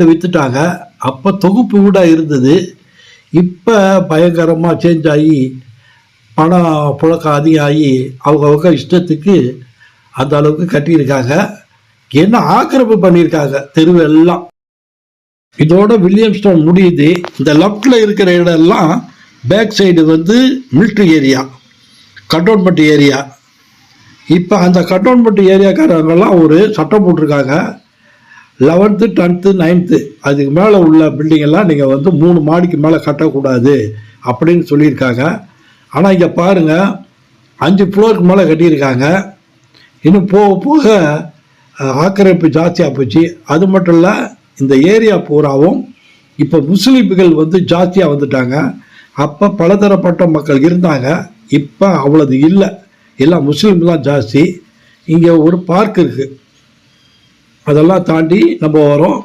வித்துட்டாங்க. அப்போ தொகுப்பு வீடாக இருந்தது. இப்போ பயங்கரமாக சேஞ்ச் ஆகி பணம் புழக்கம் அதிகமாகி அவங்க இஷ்டத்துக்கு அந்த அளவுக்கு கட்டியிருக்காங்க. என்ன ஆக்கிரமிப்பு பண்ணியிருக்காங்க தெருவெல்லாம். இதோட வில்லியம்ஸ்டோன் முடியுது. இந்த லெஃப்டில் இருக்கிற இடம்லாம் back side military area, cantonment area. இப்போ அந்த கண்டோன்மெண்ட் ஏரியாக்காரங்கெல்லாம் ஒரு சட்டம் போட்டிருக்காங்க. 11th 10th 9th அதுக்கு மேலே உள்ள பில்டிங்கெல்லாம் நீங்கள் 3 மாடிக்கு மேலே கட்டக்கூடாது அப்படின்னு சொல்லியிருக்காங்க. ஆனால் இங்கே பாருங்கள், 5 ஃப்ளோருக்கு மேலே கட்டியிருக்காங்க. இன்னும் போக போக ஆக்கிரமிப்பு ஜாஸ்தியாக போச்சு. அது மட்டும் இல்லை, இந்த ஏரியா பூராவும் இப்போ முஸ்லீம்கள் ஜாஸ்தியாக வந்துட்டாங்க. அப்போ பலதரப்பட்ட மக்கள் இருந்தாங்க. இப்போ அவ்வளவு இல்லை, எல்லாம் முஸ்லீம் தான் ஜாஸ்தி. இங்கே ஒரு பார்க் இருக்குது, அதெல்லாம் தாண்டி நம்ம வரோம்.